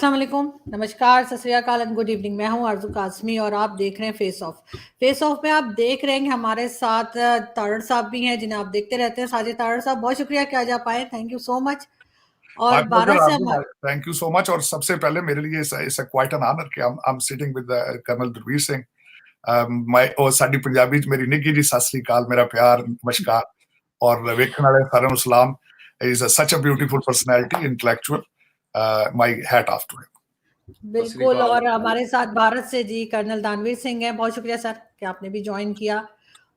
अस्सलाम वालेकुम, नमस्कार, सत श्री अकाल एंड गुड इवनिंग। मैं हूं आरजू कासमी और आप देख रहे हैं फेस ऑफ। फेस ऑफ में आप देख रहे हैं कि हमारे साथ तारड़ साहब भी हैं, जिन्हें आप देखते रहते हैं। साजिद तारड़ साहब, बहुत शुक्रिया कि आज आप आए, थैंक यू सो मच। और भारत से हम थैंक यू सो मच। और सबसे पहले मेरे लिए it's quite an honour that I am sitting with colonel Dalvir Singh. मैं और साडी पंजाबी च मेरी निੱਘी जी सत श्री अकाल, मेरा प्यार, नमस्कार। और वेखण वाले सारे नूं सलाम। Is such a beautiful personality, intellectual. My hat off to him. बिल्कुल। और हमारे साथ भारत से जी कर्नल दानवीर सिंह हैं। बहुत शुक्रिया सर कि आपने भी ज्वाइन किया।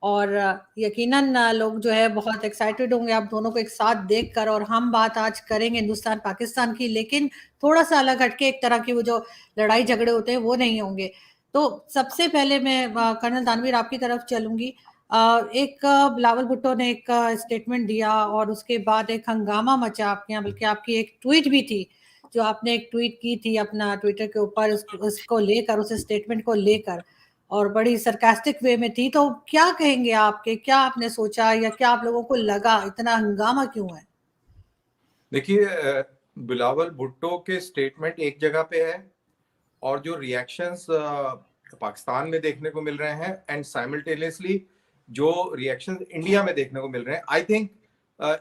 और यकीनन लोग जो है बहुत एक्साइटेड होंगे आप दोनों को एक साथ देखकर। और हम बात आज करेंगे हिंदुस्तान पाकिस्तान की, लेकिन थोड़ा सा अलग हटके, एक तरह की वो जो लड़ाई झगड़े होते हैं वो नहीं होंगे। तो सबसे पहले मैं कर्नल दानवीर आपकी तरफ चलूंगी। एक बिलावल भुट्टो ने एक स्टेटमेंट दिया और उसके बाद एक हंगामा मचा आपके यहाँ, बल्कि आपकी एक ट्वीट भी थी जो आपने एक ट्वीट की थी अपना ट्विटर के ऊपर, उसको लेकर, उस स्टेटमेंट को लेकर, और बड़ी सरकास्टिक वे में थी। तो क्या कहेंगे आपके, क्या आपने सोचा या क्या आप लोगों को लगा, इतना हंगामा क्यों है? देखिए, बिलावल भुट्टो के स्टेटमेंट एक जगह पे है और जो रिएक्शंस पाकिस्तान में देखने को मिल रहे हैं एंड साइमल्टेनियसली जो रिएक्शंस इंडिया में देखने को मिल रहे हैं, आई थिंक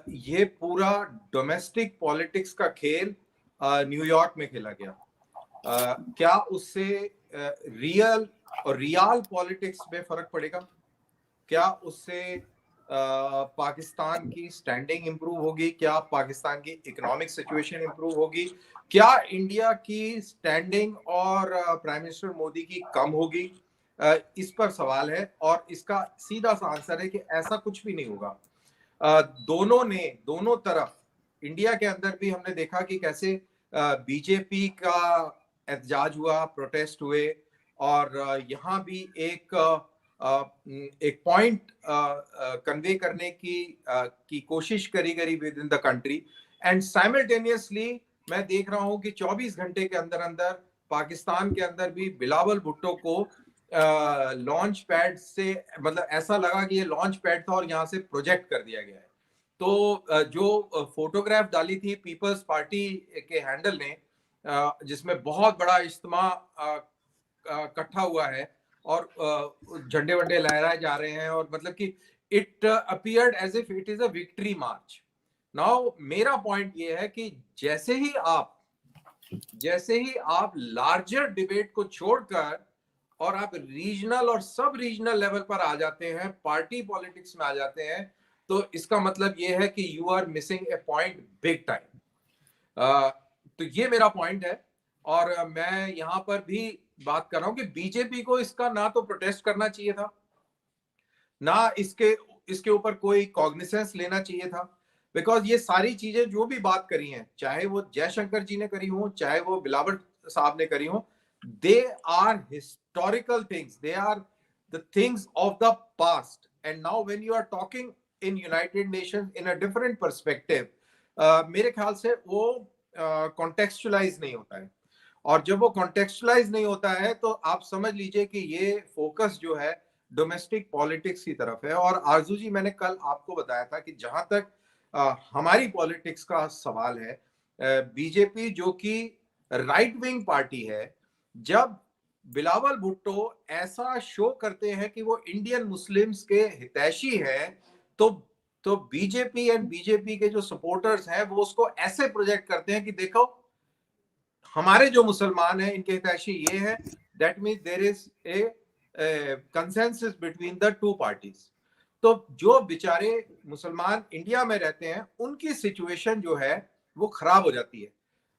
ये पूरा डोमेस्टिक पॉलिटिक्स का खेल न्यूयॉर्क में खेला गया। क्या उससे रियल और रियल पॉलिटिक्स में फर्क पड़ेगा? क्या उससे पाकिस्तान की स्टैंडिंग इंप्रूव होगी? क्या पाकिस्तान की इकोनॉमिक सिचुएशन इंप्रूव होगी? क्या इंडिया की स्टैंडिंग और प्राइम मिनिस्टर मोदी की कम होगी? इस पर सवाल है और इसका सीधा सा आंसर है कि ऐसा कुछ भी नहीं होगा। दोनों तरफ, इंडिया के अंदर भी हमने देखा कि कैसे बीजेपी का एहतजाज हुआ, प्रोटेस्ट हुए, और यहाँ भी एक पॉइंट कन्वे करने की कोशिश करी गई with in the country. And simultaneously मैं देख रहा हूं कि 24 घंटे के अंदर अंदर पाकिस्तान के अंदर भी बिलावल भुट्टो को लॉन्च पैड से, मतलब ऐसा लगा कि ये लॉन्च पैड था और यहाँ से प्रोजेक्ट कर दिया गया है। तो जो फोटोग्राफ डाली थी पीपल्स पार्टी के हैंडल ने, जिसमें बहुत बड़ा इज्तिमा इकट्ठा हुआ है और झंडे वंडे लहराए जा रहे हैं, और मतलब कि it appeared as if it is a victory march. Now मेरा पॉइंट ये है कि जैसे ही आप लार्जर डिबेट को छोड़कर और आप रीजनल और सब रीजनल लेवल पर आ जाते हैं, पार्टी पॉलिटिक्स में आ जाते हैं, तो इसका मतलब ये है कि you are missing a point big time. तो ये मेरा पॉइंट है। और मैं यहाँ पर भी बात कर रहा हूं कि बीजेपी को इसका ना तो प्रोटेस्ट करना चाहिए था, ना इसके ऊपर कोई कॉग्निसेंस लेना चाहिए था। बिकॉज ये सारी चीजें जो भी बात करी हैं, चाहे वो जयशंकर जी ने करी हो, चाहे वो बिलावल साहब ने करी हो, they are historical things, they are the things of the past. And now when you are talking in United Nations in a different perspective, मेरे ख्याल से वो कॉन्टेक्चुअलाइज नहीं होता है। और जब वो कॉन्टेक्चुअलाइज नहीं होता है तो आप समझ लीजिए कि ये फोकस जो है डोमेस्टिक पॉलिटिक्स की तरफ है। और आरजू जी, मैंने कल आपको बताया था कि जहां तक हमारी पॉलिटिक्स का सवाल है, बीजेपी जो कि राइट विंग पार्टी है, जब बिलावल भुट्टो ऐसा शो करते हैं कि वो इंडियन मुस्लिम्स के हितैषी हैं, तो बीजेपी एंड बीजेपी के जो सपोर्टर्स हैं वो उसको ऐसे प्रोजेक्ट करते हैं कि देखो हमारे जो मुसलमान हैं इनके हितैषी ये है। That means there is a consensus between the two parties. तो जो बेचारे मुसलमान इंडिया में रहते हैं उनकी सिचुएशन जो है वो खराब हो जाती है।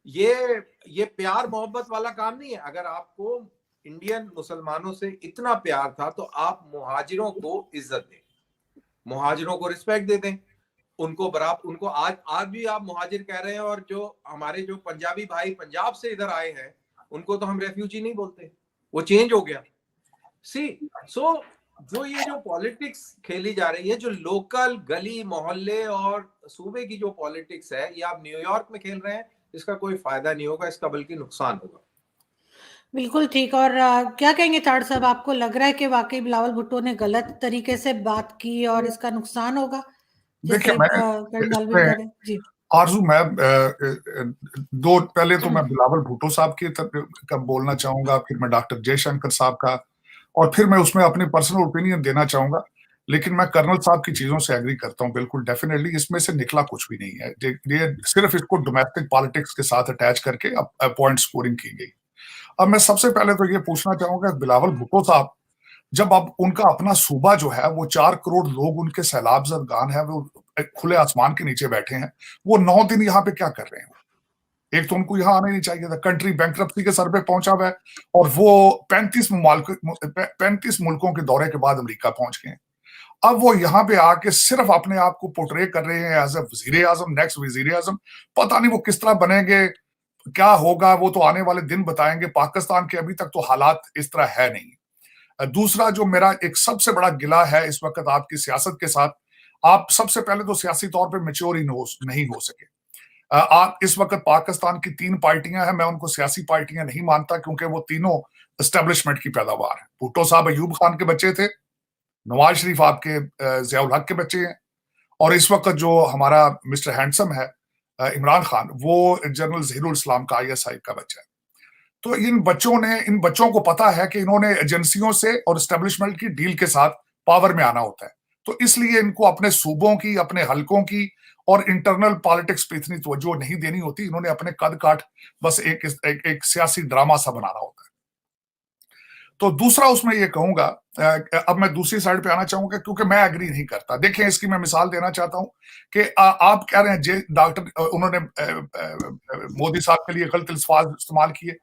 ये प्यार मोहब्बत वाला काम नहीं है। अगर आपको इंडियन मुसलमानों से इतना प्यार था तो आप मुहाजिरों को इज्जत दें, मुहाजिरों को रिस्पेक्ट दे दें, उनको बराबर, उनको आज भी आप मुहाजिर कह रहे हैं। और जो हमारे जो पंजाबी भाई पंजाब से इधर आए हैं उनको तो हम रेफ्यूजी नहीं बोलते, वो चेंज हो गया। सो जो ये जो पॉलिटिक्स खेली जा रही है, जो लोकल गली मोहल्ले और सूबे की जो पॉलिटिक्स है, ये आप न्यूयॉर्क में खेल रहे हैं, इसका कोई फायदा नहीं होगा, इसका बल्कि नुकसान होगा। बिल्कुल ठीक। और क्या कहेंगे ताड़ साहब, आपको लग रहा है कि वाकई बिलावल भुट्टो ने गलत तरीके से बात की और इसका नुकसान होगा, जैसे देखिए, कर्नल दानवीर कह रहे हैं? जी आरजू, मैं दो पहले तो मैं बिलावल भुट्टो साहब का बोलना चाहूंगा, फिर मैं डॉक्टर जयशंकर साहब का, और फिर मैं उसमें अपनी पर्सनल ओपिनियन देना चाहूंगा। लेकिन मैं कर्नल साहब की चीजों से एग्री करता हूं बिल्कुल, डेफिनेटली इसमें से निकला कुछ भी नहीं है। ये सिर्फ इसको डोमेस्टिक पॉलिटिक्स के साथ अटैच करके अब पॉइंट स्कोरिंग की गई। अब मैं सबसे पहले तो ये पूछना चाहूंगा, बिलावल भुट्टो साहब, जब अब उनका अपना सूबा जो है, वो 4 करोड़ लोग उनके सैलाब ज़रगान है, वो खुले आसमान के नीचे बैठे हैं, वो 9 दिन यहाँ पे क्या कर रहे हैं? एक तो उनको यहाँ आना ही नहीं चाहिए था, कंट्री बैंकरप्सी के सर पे पहुंचा हुआ है, और वो 35 मुल्कों के दौरे के बाद अमेरिका पहुंच गए। अब वो यहाँ पे आके सिर्फ अपने आप को पोर्ट्रे कर रहे हैं एज ए वजीर आजम, नेक्स्ट वजीर आजम। पता नहीं वो किस तरह बनेंगे, क्या होगा, वो तो आने वाले दिन बताएंगे। पाकिस्तान के अभी तक तो हालात इस तरह है नहीं। दूसरा जो मेरा एक सबसे बड़ा गिला है इस वक्त आपकी सियासत के साथ, आप सबसे पहले तो सियासी तौर पे मैच्योर ही नहीं हो सके। आप इस वक्त पाकिस्तान की 3 पार्टियां हैं, मैं उनको सियासी पार्टियां नहीं मानता, क्योंकि वो तीनों एस्टेब्लिशमेंट की पैदावार है। भुट्टो साहब अयूब खान के बच्चे थे, नवाज शरीफ आपके ज़ियाउल हक के बच्चे हैं, और इस वक्त जो हमारा मिस्टर हैंडसम है इमरान खान, वो जनरल ज़हीरुल इस्लाम का ISI का बच्चा है। तो इन बच्चों को पता है कि इन्होंने एजेंसियों से और एस्टेब्लिशमेंट की डील के साथ पावर में आना होता है। तो इसलिए इनको अपने सूबों की, अपने हलकों की और इंटरनल पॉलिटिक्स पे इतनी तवज्जो नहीं देनी होती। इन्होंने अपने कद काट बस एक सियासी ड्रामा सा बनाना होता है। तो दूसरा उसमें ये कहूंगा, अब मैं दूसरी साइड पे आना चाहूंगा, क्योंकि मैं एग्री नहीं करता। देखें, इसकी मैं मिसाल देना चाहता हूं कि आप कह रहे हैं डॉक्टर उन्होंने मोदी साहब के लिए गलत अल्फाज इस्तेमाल किए,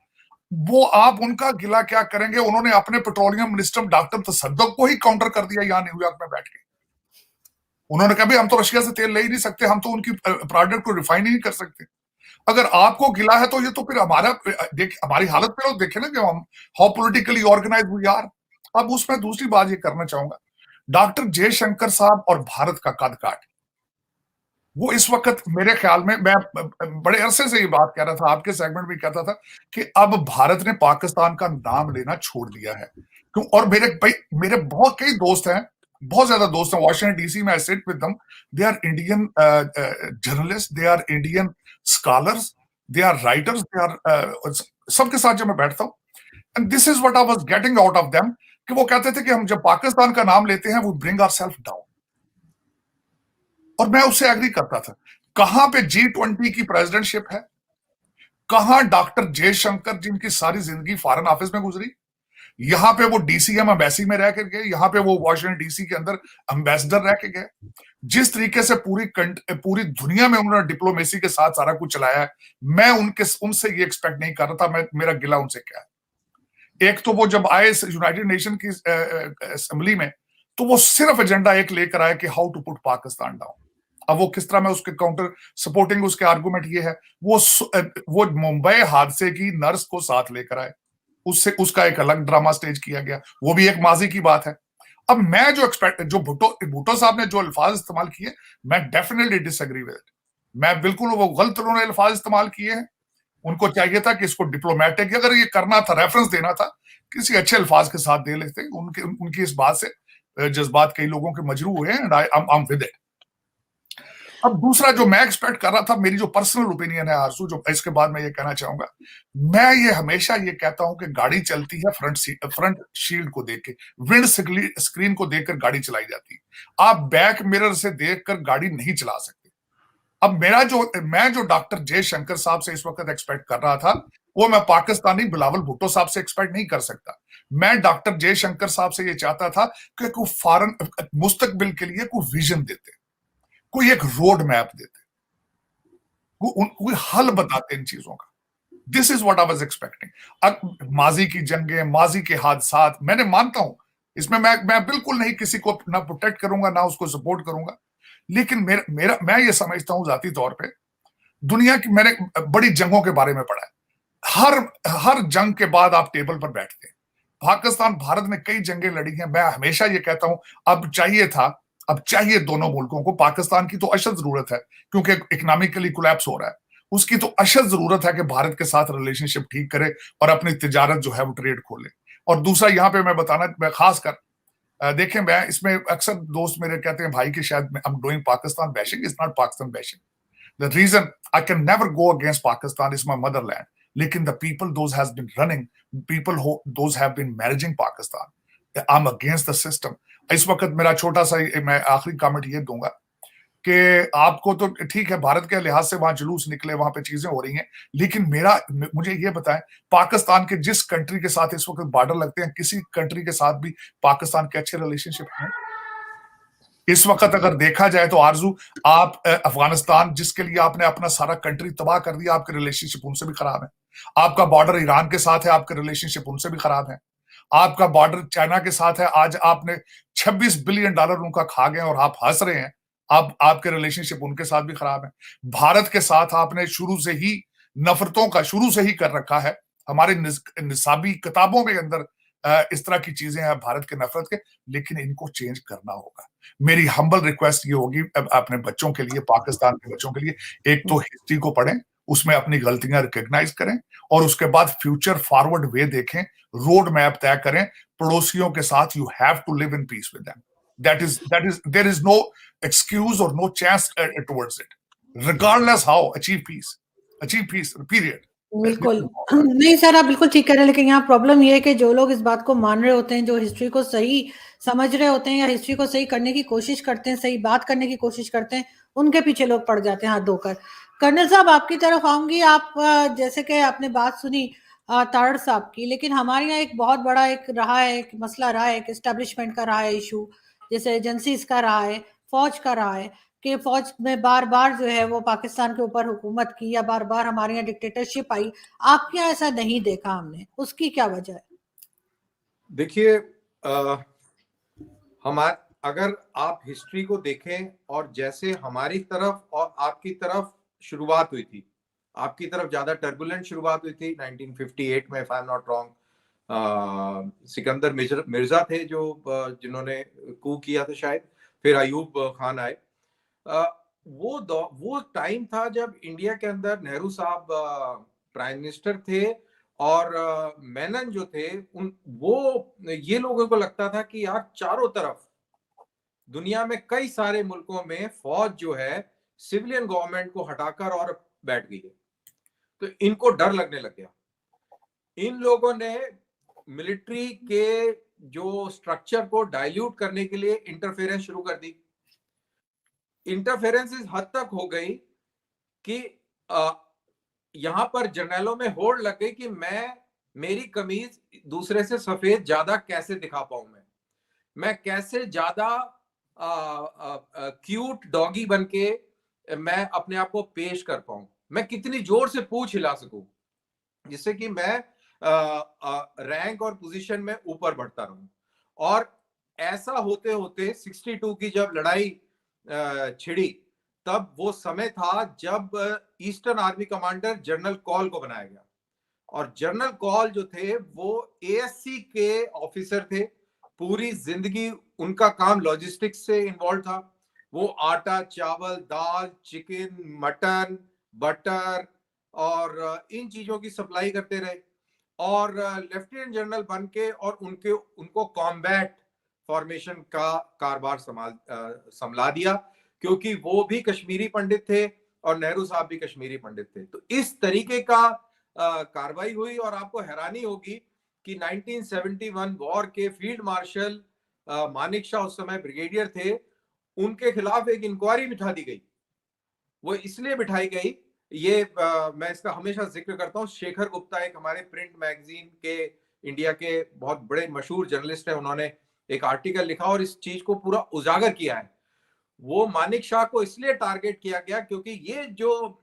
वो आप उनका गिला क्या करेंगे? उन्होंने अपने पेट्रोलियम मिनिस्टर डॉक्टर तसद्दुक को ही काउंटर कर दिया यहाँ न्यूयॉर्क में बैठ के। उन्होंने कहा, हम तो रशिया से तेल ले ही नहीं सकते, हम तो उनकी प्रोडक्ट को रिफाइन ही नहीं कर सकते। अगर आपको गिला है तो ये तो फिर हमारी हालत पे लोग देखे ना कि हम how politically organise we are. अब उसमें दूसरी बात ये करना चाहूंगा, डॉक्टर जयशंकर साहब और भारत का कद काट, वो इस वक्त मेरे ख्याल में, मैं बड़े अरसे से ये बात कह रहा था, आपके सेगमेंट में कहता था कि अब भारत ने पाकिस्तान का नाम लेना छोड़ दिया है। क्यों? और मेरे बहुत कई दोस्त हैं, बहुत ज्यादा दोस्त हैं वॉशिंगटन DC में। I sit with them, they are Indian journalist, they are Indian scholars, they are writers, they are सबके साथ जब मैं बैठता हूं, and this is what I was getting out of them, कि वो कहते थे कि हम जब पाकिस्तान का नाम लेते हैं, वो ब्रिंग आवरसेल्फ डाउन। और मैं उससे एग्री करता था। कहां पे G20 की प्रेसिडेंटशिप है? कहां डॉक्टर जयशंकर, जिनकी सारी जिंदगी फॉरेन ऑफिस में गुजरी, यहां पे वो DCM एम्बेसी में रह के गए, यहां पे वो वॉशिंगटन DC के अंदर एम्बेसडर रह के गए। जिस तरीके से पूरी दुनिया में उन्होंने डिप्लोमेसी के साथ सारा कुछ चलाया है, मैं उनसे ये एक्सपेक्ट नहीं कर रहा था। मेरा गिला उनसे क्या है? एक तो वो जब आए यूनाइटेड नेशन की असेंबली में, तो वो सिर्फ एजेंडा एक लेकर आए कि how to put Pakistan down. अब वो किस तरह में उसके काउंटर सपोर्टिंग उसके आर्गुमेंट ये है, वो मुंबई हादसे की नर्स को साथ लेकर आए, उसका एक अलग ड्रामा स्टेज किया गया, वो भी एक माजी की बात है। अब मैं जो भुट्टो साहब ने जो अल्फाज इस्तेमाल किए, मैं डेफिनेटली डिसएग्री विद इट। मैं बिल्कुल, वो गलत उन्होंने अल्फाज इस्तेमाल किए हैं। उनको चाहिए था कि इसको डिप्लोमेटिक, अगर ये करना था, रेफरेंस देना था, किसी अच्छे अल्फाज के साथ दे लेते। उनकी इस बात से जज्बात कई लोगों के मजरू हुए हैं, and I am with it. अब दूसरा जो मैं एक्सपेक्ट कर रहा था, मेरी जो पर्सनल ओपिनियन है आरसू, जो इसके बाद मैं ये कहना चाहूंगा, मैं ये हमेशा ये कहता हूं कि गाड़ी चलती है फ्रंट शील्ड को देख के, विंड स्क्रीन को देखकर गाड़ी चलाई जाती है। आप बैक मिरर से देखकर गाड़ी नहीं चला सकते। अब मैं जो डॉक्टर जयशंकर साहब से इस वक्त एक्सपेक्ट कर रहा था, वो मैं पाकिस्तानी बिलावल भुट्टो साहब से एक्सपेक्ट नहीं कर सकता। मैं डॉक्टर जयशंकर साहब से ये चाहता था कि कोई फॉरेन मुस्तकबिल के लिए कोई विजन देते, कोई एक रोड मैप देते, कोई हल बताते इन चीजों का। This is what I was expecting. माजी की जंगें, माजी के हादसात, मैंने मानता हूं इसमें, मैं बिल्कुल नहीं किसी को ना प्रोटेक्ट करूंगा ना उसको सपोर्ट करूंगा, लेकिन मैं ये समझता हूं जाती तौर पे, दुनिया की मैंने बड़ी जंगों के बारे में पढ़ा है। हर जंग के बाद आप टेबल पर बैठते हैं। पाकिस्तान भारत ने कई जंगें लड़ी हैं। मैं हमेशा ये कहता हूं, अब चाहिए दोनों मुल्कों को। पाकिस्तान की तो अशद जरूरत है, क्योंकि इकोनॉमिकली कोलैप्स हो रहा है। उसकी तो अशद जरूरत है कि भारत के साथ रिलेशनशिप ठीक करे और अपनी तिजारत जो है वो ट्रेड खोले। और दूसरा यहां पे मैं खास कर देखें, मैं इसमें अक्सर दोस्त मेरे कहते हैं भाई कि शायद I am doing Pakistan bashing. It's not Pakistan bashing. The reason I can never go against Pakistan is my motherland. लेकिन the people those has been running, people who those have been managing Pakistan, I'm against the system. इस वक्त मेरा छोटा सा मैं आखिरी comment ये दूंगा कि आपको तो ठीक है भारत के लिहाज से वहां जुलूस निकले, वहां पे चीजें हो रही हैं, लेकिन मुझे ये बताएं पाकिस्तान के जिस कंट्री के साथ इस वक्त बॉर्डर लगते हैं, किसी कंट्री के साथ भी पाकिस्तान के अच्छे रिलेशनशिप हैं इस वक्त? अगर देखा जाए तो आरजू, आप अफगानिस्तान जिसके लिए आपने अपना सारा कंट्री तबाह कर दिया, आपके रिलेशनशिप उनसे भी खराब है। आपका बॉर्डर ईरान के साथ है, आपके रिलेशनशिप उनसे भी खराब है। आपका बॉर्डर चाइना के साथ है, आज आपने $26 बिलियन उनका खा गए और आप हंस रहे हैं, आपके रिलेशनशिप उनके साथ भी खराब है। भारत के साथ आपने शुरू से ही नफरतों का शुरू से ही कर रखा है। हमारे निसाबी किताबों के अंदर इस तरह की चीजें हैं भारत के नफरत के, लेकिन इनको चेंज करना होगा। मेरी हम्बल रिक्वेस्ट ये होगी अपने बच्चों के लिए, पाकिस्तान के बच्चों के लिए, एक तो हिस्ट्री को पढ़ें, उसमें अपनी गलतियां रिकॉग्नाइज करें और उसके बाद फ्यूचर फॉरवर्ड वे देखें, रोड मैप तय करें पड़ोसियों के साथ। You have to live in peace with them. There is no excuse or no chance towards it, regardless how achieve peace period. बिल्कुल नहीं सर, आप बिल्कुल ठीक कह रहे हैं, लेकिन यहाँ प्रॉब्लम ये है कि जो लोग इस बात को मान रहे होते हैं, जो हिस्ट्री को सही समझ रहे होते हैं या हिस्ट्री को सही करने की कोशिश करते हैं, सही बात करने की कोशिश करते हैं, उनके पीछे लोग पड़ जाते हैं हाथ धोकर। कर्नल साहब आपकी तरफ आऊंगी। आप जैसे कि आपने बात सुनी तारड़ साहब की, लेकिन हमारे यहाँ एक बहुत बड़ा एक रहा है, एक मसला रहा है, एक एस्टेब्लिशमेंट का रहा है इशू, जैसे एजेंसीज का रहा है, फौज का रहा है कि फौज में बार बार जो है वो पाकिस्तान के ऊपर हुकूमत की या बार बार हमारे यहाँ डिक्टेटरशिप आई। आपके यहाँ ऐसा नहीं देखा हमने, उसकी क्या वजह है? देखिए अगर आप हिस्ट्री को देखें और जैसे हमारी तरफ और आपकी तरफ शुरुआत हुई थी, आपकी तरफ ज्यादा टर्बुलेंट शुरुआत हुई थी 1958 में, if I am not wrong. Sikandar Mirza थे जो जिन्होंने कू किया था शायद, फिर अयूब खान आए। वो टाइम था जब इंडिया के अंदर नेहरू साहब प्राइम मिनिस्टर थे और मेनन जो थे ये लोगों को लगता था कि यार चारों तरफ दुनिया में कई सारे मुल्कों में फौज जो है सिविलियन गवर्नमेंट को हटाकर और बैठ गई है, तो इनको डर लगने लग गया। इन लोगों ने मिलिट्री के जो स्ट्रक्चर को डाइल्यूट करने के लिए इंटरफेरेंस शुरू कर दी। इंटरफेरेंस इस हद तक हो गई कि यहां पर जर्नलों में होड़ लग गई कि मेरी कमीज दूसरे से सफेद ज्यादा कैसे दिखा पाऊं, मैं कैसे ज्यादा क्यूट डॉगी बनके मैं अपने आप को पेश कर पाऊं, मैं कितनी जोर से पूंछ हिला सकूं जिससे कि मैं रैंक और पोजीशन में ऊपर बढ़ता रहूं। और ऐसा होते होते 62 की जब लड़ाई छिड़ी, तब वो समय था जब eastern army commander general call को बनाया गया। और जनरल कॉल जो थे वो एएससी के ऑफिसर थे, पूरी जिंदगी उनका काम लॉजिस्टिक्स से इन्वॉल्व था। वो आटा, चावल, दाल, चिकन, मटन, बटर और इन चीजों की सप्लाई करते रहे और लेफ्टिनेंट जनरल बन के और उनको कॉम्बैट फॉर्मेशन का कारभार संभला दिया, क्योंकि वो भी कश्मीरी पंडित थे और नेहरू साहब भी कश्मीरी पंडित थे। तो इस तरीके का कार्रवाई हुई और आपको हैरानी होगी कि 1971 वॉर के फील्ड मार्शल मानिक शाह उस समय ब्रिगेडियर थे, उनके खिलाफ एक इंक्वायरी बिठा दी गई। वो इसलिए बिठाई गई, मैं इसका हमेशा जिक्र करता हूँ, शेखर गुप्ता एक हमारे प्रिंट मैगजीन के इंडिया के बहुत बड़े मशहूर जर्नलिस्ट हैं, उन्होंने एक आर्टिकल लिखा और इस चीज को पूरा उजागर किया है। वो मानिक शाह को इसलिए टारगेट किया गया क्योंकि ये जो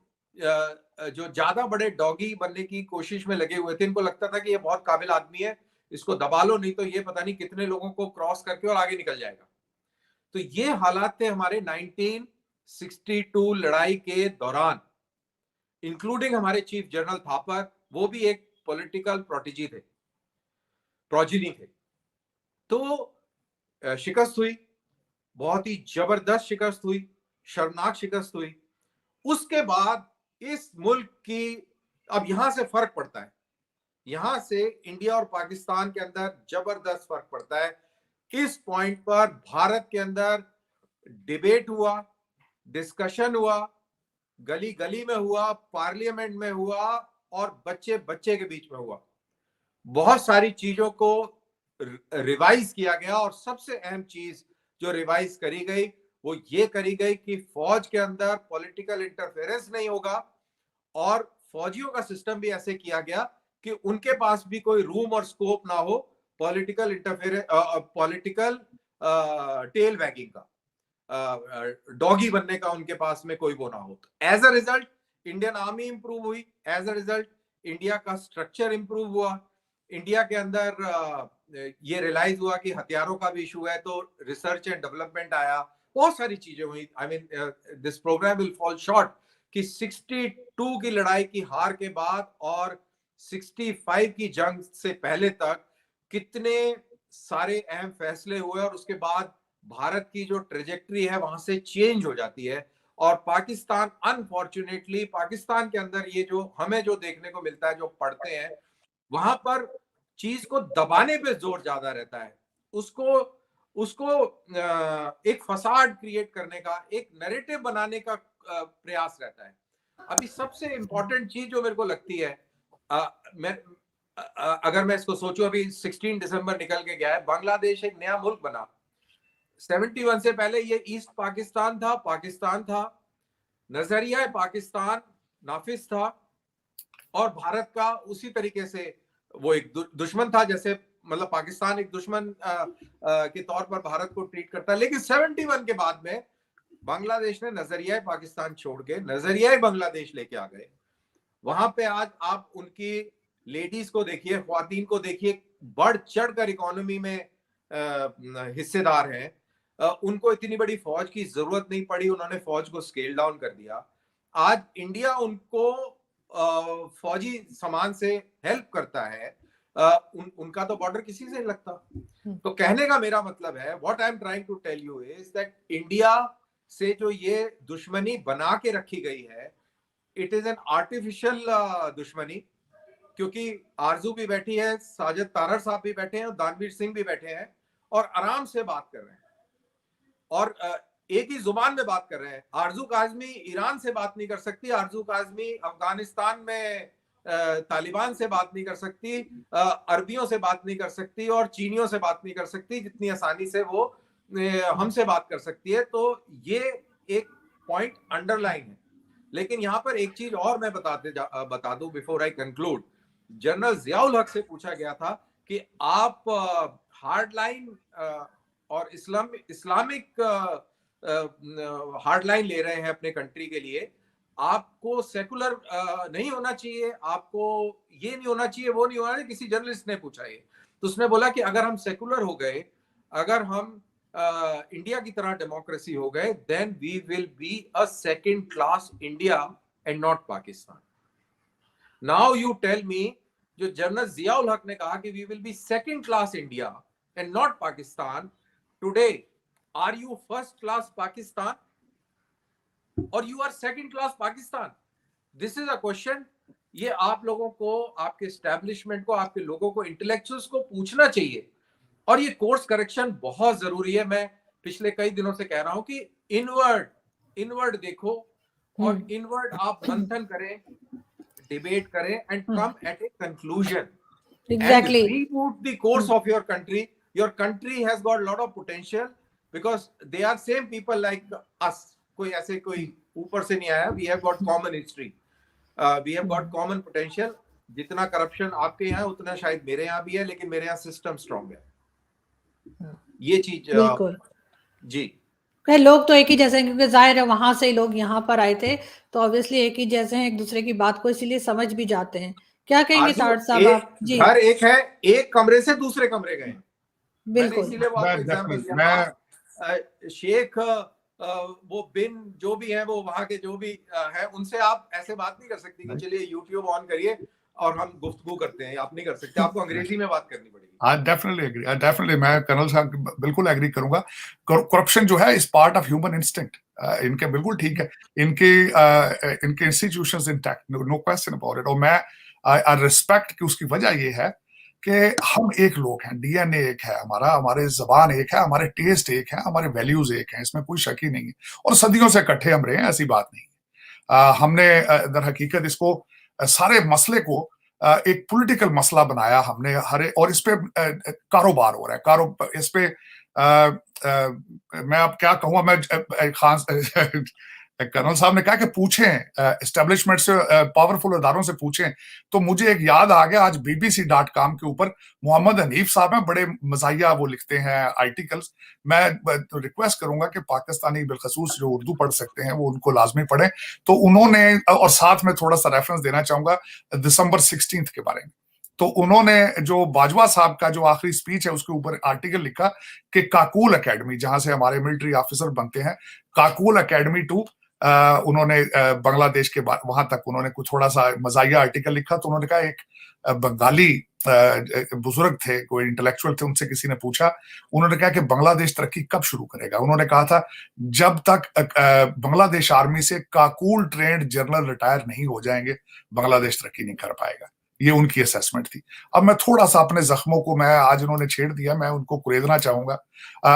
ज्यादा बड़े डॉगी बनने की कोशिश में लगे हुए थे, इनको लगता था कि ये बहुत काबिल आदमी है, इसको दबा लो, नहीं तो ये पता नहीं कितने लोगों को क्रॉस करके और आगे निकल जाएगा। तो ये हालात थे हमारे 1962 लड़ाई के दौरान, इंक्लूडिंग हमारे चीफ जनरल थापर, वो भी एक पॉलिटिकल प्रोजिनी थे। तो शिकस्त हुई, बहुत ही जबरदस्त शिकस्त हुई, शर्मनाक शिकस्त हुई। उसके बाद इस मुल्क की अब यहां से फर्क पड़ता है, यहां से इंडिया और पाकिस्तान के अंदर जबरदस्त फर्क पड़ता है। इस पॉइंट पर भारत के अंदर डिबेट हुआ, डिस्कशन हुआ, गली गली में हुआ, पार्लियामेंट में हुआ और बच्चे बच्चे के बीच में हुआ। बहुत सारी चीजों को रिवाइज किया गया और सबसे अहम चीज जो रिवाइज करी गई वो ये करी गई कि फौज के अंदर पॉलिटिकल इंटरफेरेंस नहीं होगा और फौजियों का सिस्टम भी ऐसे किया गया कि उनके पास भी कोई रूम और स्कोप ना हो political interference, political tail wagging का, डॉगी बनने का उनके पास में कोई वो ना हो। As a result Indian army improve हुई, एज अ रिजल्ट इंडिया का स्ट्रक्चर इंप्रूव हुआ, इंडिया के अंदर ये रियलाइज हुआ कि हथियारों का भी इशू है तो रिसर्च एंड डेवलपमेंट आया, बहुत सारी चीजें हुई। I mean this programme will fall short कि 62 की लड़ाई की हार के बाद और 65 की जंग से पहले तक कितने सारे अहम फैसले हुए और उसके बाद भारत की जो ट्रेजेक्ट्री है वहां से चेंज हो जाती है। और पाकिस्तान, अनफॉर्चुनेटली पाकिस्तान के अंदर ये जो हमें जो देखने को मिलता है, जो पढ़ते हैं, वहां पर चीज को दबाने पे जोर ज्यादा रहता है, उसको एक फसाड क्रिएट करने का, एक नैरेटिव बनाने का प्रयास रहता है। अभी सबसे इंपॉर्टेंट चीज जो मेरे को लगती है, अगर मैं इसको सोचूं, अभी 16 दिसंबर निकल के गया है, बांग्लादेश एक नया मुल्क बना। 71 से पहले ये ईस्ट पाकिस्तान था, नजरिया पाकिस्तान नाफिज था और भारत का उसी तरीके से वो एक दुश्मन था, जैसे मतलब पाकिस्तान एक दुश्मन के तौर पर भारत को ट्रीट करता है। लेकिन 71 के बाद में बांग्लादेश ने नजरिया पाकिस्तान छोड़ के नजरिया बांग्लादेश लेके आ गए। वहां पे आज आप उनकी लेडीज को देखिए, ख्वातीन को देखिए, बढ़ चढ़ कर इकोनॉमी में हिस्सेदार हैं। उनको इतनी बड़ी फौज की जरूरत नहीं पड़ी, उन्होंने फौज को स्केल डाउन कर दिया। आज इंडिया उनको फौजी सामान से हेल्प करता है, उनका तो बॉर्डर किसी से नहीं लगता। तो कहने का मेरा मतलब है, what I am trying to tell you is that India से जो ये दुश्मनी बना के रखी गई है, इट इज एन आर्टिफिशियल दुश्मनी, क्योंकि आरजू भी बैठी है, साजिद तारर साहब भी बैठे हैं, दानवीर सिंह भी बैठे हैं और आराम से बात कर रहे हैं और एक ही जुबान में बात कर रहे हैं। आरजू काज़मी ईरान से बात नहीं कर सकती, आरजू काज़मी अफगानिस्तान में तालिबान से बात नहीं कर सकती, अरबियों से बात नहीं कर सकती और चीनियों से बात नहीं कर सकती जितनी आसानी से वो हमसे बात कर सकती है। तो ये एक पॉइंट अंडरलाइन है। लेकिन यहाँ पर एक चीज और मैं बता दूं before I conclude. General Ziaul हक से पूछा गया था कि आप हार्डलाइन और इस्लामिक हार्डलाइन ले रहे हैं अपने कंट्री के लिए, आपको सेकुलर नहीं होना चाहिए, आपको ये नहीं होना चाहिए, वो नहीं होना चाहिए। किसी जर्नलिस्ट ने पूछा ये, तो उसने बोला कि अगर हम सेकुलर हो गए, अगर हम इंडिया की तरह डेमोक्रेसी हो गए, then we will be a second class India and not Pakistan. Now you tell me, जो जनरल जियाउल हक ने कहा कि we will be second class India and not Pakistan, today are you first class Pakistan or you are second class Pakistan? This is a question. ये आप लोगों को, आपके establishment को, आपके लोगों को, इंटेलेक्चुअल्स को पूछना चाहिए। और ये कोर्स करेक्शन बहुत जरूरी है। मैं पिछले कई दिनों से कह रहा हूं कि इनवर्ड देखो और इनवर्ड आप मंथन करें, डिबेट करें and come at a conclusion. Exactly. And reboot the course of your country. Your country has got a lot of potential because they are same people like us. कोई ऐसे कोई ऊपर से नहीं आया। We have got common history. We have got common potential. जितना corruption आपके यहाँ उतना शायद मेरे यहाँ भी है, लेकिन मेरे यहाँ सिस्टम स्ट्रॉन्ग है। ये चीज जी। लोग तो एक ही जैसे हैं, क्योंकि जाहिर है वहां से ही लोग यहाँ पर आए थे, तो ऑब्वियसली एक ही जैसे हैं, एक दूसरे की बात को इसीलिए समझ भी जाते हैं। क्या कहेंगे तारड़ साहब आप? जी, घर एक है, एक कमरे से दूसरे कमरे गए। बिल्कुल। इसीलिए वो आपको एग्जांपल दिया। शेख वो बिन जो भी है, वो वहां के जो भी है, उनसे आप ऐसे बात नहीं कर सकती कि चलिए यूट्यूब ऑन करिए और हम गुफ्तगू करते हैं। आप नहीं कर सकते, आपको अंग्रेजी में बात करनी पड़ेगी। डेफिनेटली मैं कर्नल साहब बिल्कुल एग्री करूंगा। करप्शन जो है is part of human instinct. इनके बिल्कुल ठीक है, इनके institutions intact, no question about it. और मैं आई रिस्पेक्ट कि उसकी वजह ये है कि हम एक लोग हैं, डीएनए एक है हमारा, हमारे जबान एक है, हमारे टेस्ट एक है, हमारे वैल्यूज एक हैं, इसमें कोई शक ही नहीं है। और सदियों से इकट्ठे हम रहे हैं, ऐसी बात नहीं। हमने दर हकीकत इसको सारे मसले को एक पॉलिटिकल मसला बनाया हमने और इस पे कारोबार हो रहा है, इस पे मैं अब क्या कहूँ, मैं खान कर्नल साहब ने कहा कि पूछें एस्टेब्लिशमेंट से, पावरफुल इदारों से पूछें, तो मुझे एक याद आ गया, आज BBC.com के ऊपर मोहम्मद हनीफ साहब हैं, बड़े मज़ाहिया वो लिखते हैं आर्टिकल्स। मैं रिक्वेस्ट करूंगा कि पाकिस्तानी बिलखसूस जो उर्दू पढ़ सकते हैं वो उनको लाजमी पढ़ें। तो उन्होंने, और साथ में थोड़ा सा रेफरेंस देना चाहूंगा दिसंबर 16 के बारे में, तो उन्होंने जो बाजवा साहब का जो आखिरी स्पीच है उसके ऊपर आर्टिकल लिखा कि काकूल एकेडमी, जहां से हमारे मिलिट्री ऑफिसर बनते हैं, काकूल एकेडमी टू, उन्होंने बांग्लादेश के वहां तक उन्होंने कुछ थोड़ा सा मजाहिया आर्टिकल लिखा। तो उन्होंने कहा, एक बंगाली बुजुर्ग थे, कोई इंटेलेक्चुअल थे, उनसे किसी ने पूछा, उन्होंने कहा कि बांग्लादेश तरक्की कब शुरू करेगा। उन्होंने कहा था, जब तक बांग्लादेश आर्मी से काकूल ट्रेंड जनरल रिटायर नहीं हो जाएंगे, बांग्लादेश तरक्की नहीं कर पाएगा। ये उनकी असेसमेंट थी। अब मैं थोड़ा सा अपने जख्मों को, मैं आज उन्होंने छेड़ दिया, मैं उनको कुरेदना चाहूंगा।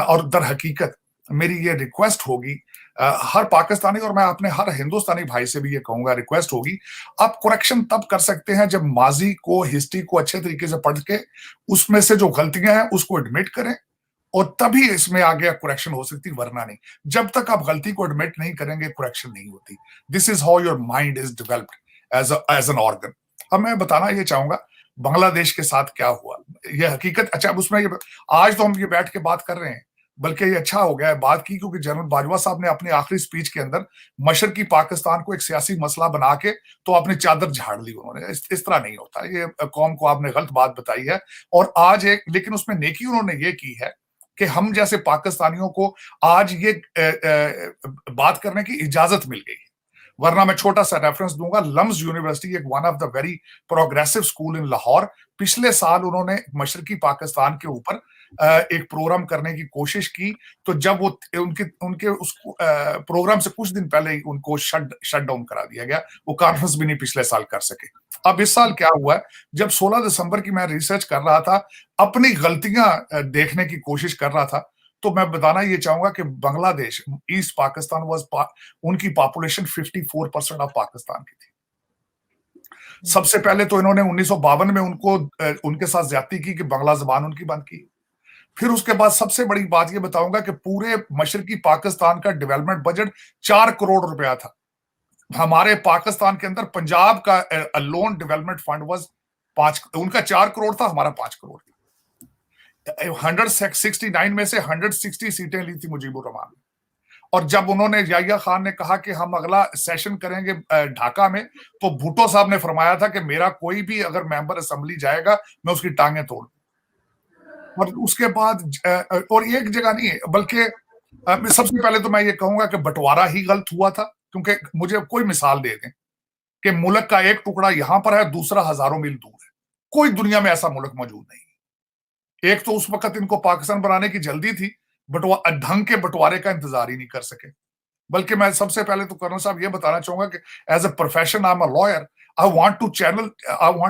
और दर हकीकत मेरी ये रिक्वेस्ट होगी हर पाकिस्तानी, और मैं अपने हर हिंदुस्तानी भाई से भी ये कहूंगा, रिक्वेस्ट होगी, आप करेक्शन तब कर सकते हैं जब माजी को, हिस्ट्री को अच्छे तरीके से पढ़ के उसमें से जो गलतियां हैं उसको एडमिट करें, और तभी इसमें आगे करेक्शन हो सकती, वरना नहीं। जब तक आप गलती को एडमिट नहीं करेंगे, करेक्शन नहीं होती। This is how your mind is developed as an organ. अब मैं बताना ये चाहूंगा बांग्लादेश के साथ क्या हुआ, ये हकीकत। अच्छा, अब उसमें आज तो हम ये बैठ के बात कर रहे हैं, बल्कि ये अच्छा हो गया है बात की, क्योंकि जनरल बाजवा साहब ने अपने आखिरी स्पीच के अंदर मशरकी पाकिस्तान को एक सियासी मसला बना के तो अपनी चादर झाड़ ली उन्होंने। इस तरह नहीं होता, ये कौम को आपने गलत बात बताई है। और आज एक, लेकिन उसमें नेकी उन्होंने ये की है कि हम जैसे पाकिस्तानियों को आज ये बात करने की इजाजत मिल गई है। वरना मैं छोटा सा रेफरेंस दूंगा, लम्स यूनिवर्सिटी, एक one of the very progressive school इन लाहौर, पिछले साल उन्होंने मशरकी पाकिस्तान के ऊपर एक प्रोग्राम करने की कोशिश की। तो जब वो उनके उस प्रोग्राम से कुछ दिन पहले ही उनको शट डाउन करा दिया गया, वो कॉन्फ्रेंस भी नहीं पिछले साल कर सके। अब इस साल क्या हुआ है, जब 16 दिसंबर की मैं रिसर्च कर रहा था, अपनी गलतियां देखने की कोशिश कर रहा था, तो मैं बताना ये चाहूंगा कि बांग्लादेश, ईस्ट पाकिस्तान उनकी पॉपुलेशन 54% ऑफ पाकिस्तान की थी। सबसे पहले तो इन्होंने 1952 में उनके साथ ज्यादती की कि बांग्ला जबान उनकी बंद की। फिर उसके बाद सबसे बड़ी बात ये बताऊंगा कि पूरे मशरकी पाकिस्तान का डेवलपमेंट बजट 4 करोड़ रुपया था। हमारे पाकिस्तान के अंदर पंजाब का लोन डेवलपमेंट फंड वाज 5, उनका 4 करोड़ था, हमारा 5 करोड़ था। 169 में से 160 सीटें ली थी मुजीबुर रहमान ने। और जब उन्होंने याहिया खान ने कहा कि हम अगला सेशन करेंगे ढाका में, तो भुट्टो साहब ने फरमाया था कि मेरा कोई भी अगर मेंबर असेंबली जाएगा, मैं उसकी टांगें तोड़। और उसके बाद, और एक जगह नहीं है, बल्कि सबसे पहले तो मैं ये कहूंगा कि बंटवारा ही गलत हुआ था, क्योंकि मुझे कोई मिसाल दे दें कि मुल्क का एक टुकड़ा यहां पर है, दूसरा हजारों मील दूर है। कोई दुनिया में ऐसा मुल्क मौजूद नहीं। एक तो उस वक्त इनको पाकिस्तान बनाने की जल्दी थी, ढंग के बंटवारे का इंतजार ही नहीं कर सके। बल्कि मैं सबसे पहले तो कर्नल साहब ये बताना चाहूंगा कि as a profession, I am a lawyer, I want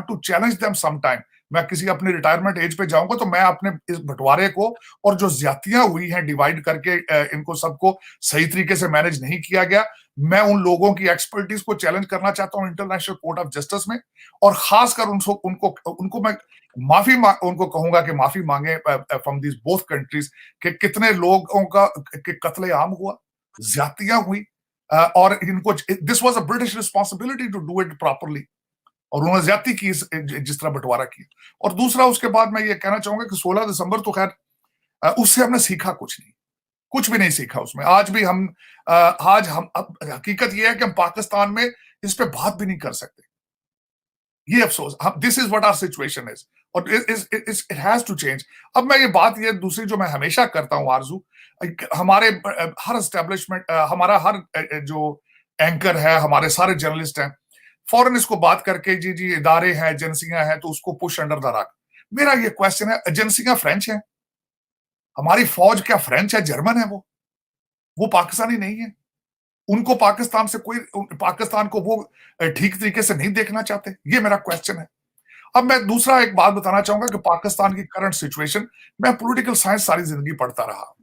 to challenge them some time. मैं किसी अपनी रिटायरमेंट एज पे जाऊंगा तो मैं अपने इस बंटवारे को, और जो ज्यादतियां हुई हैं डिवाइड करके, इनको सबको सही तरीके से मैनेज नहीं किया गया, मैं उन लोगों की एक्सपर्टीज को चैलेंज करना चाहता हूं इंटरनेशनल कोर्ट ऑफ जस्टिस में। और खासकर उनको मैं उनको कहूंगा कि माफी मांगे फ्रॉम दीज बोथ कंट्रीज, कि कितने लोगों का कत्ले आम हुआ, ज्यादतियां हुई, और इनको, this was a British responsibility to do it properly, और उन्होंने ज्यादती की जिस तरह बंटवारा किया। और दूसरा, उसके बाद मैं ये कहना चाहूंगा कि 16 दिसंबर तो खैर उससे हमने सीखा कुछ नहीं, कुछ भी नहीं सीखा उसमें। आज हम हकीकत ये है कि हम पाकिस्तान में इस पे बात भी नहीं कर सकते। ये अफसोस, this is what our situation is, और इट हैज टू चेंज। अब मैं ये बात, ये दूसरी जो मैं हमेशा करता हूं आरजू, हमारे हर एस्टेब्लिशमेंट, हमारा हर जो एंकर है, हमारे सारे जर्नलिस्ट हैं, फौरन इसको बात करके जी इदारे हैं, एजेंसियां हैं, तो उसको पुश अंडर द रग। मेरा ये क्वेश्चन है, एजेंसियां फ्रेंच हैं, हमारी फौज क्या फ्रेंच है, जर्मन है? वो पाकिस्तानी नहीं है? उनको पाकिस्तान को वो ठीक तरीके से नहीं देखना चाहते? ये मेरा क्वेश्चन है। अब मैं दूसरा एक बात बताना चाहूंगा कि पाकिस्तान की करंट सिचुएशन, मैं पॉलिटिकल साइंस सारी जिंदगी पढ़ता रहा,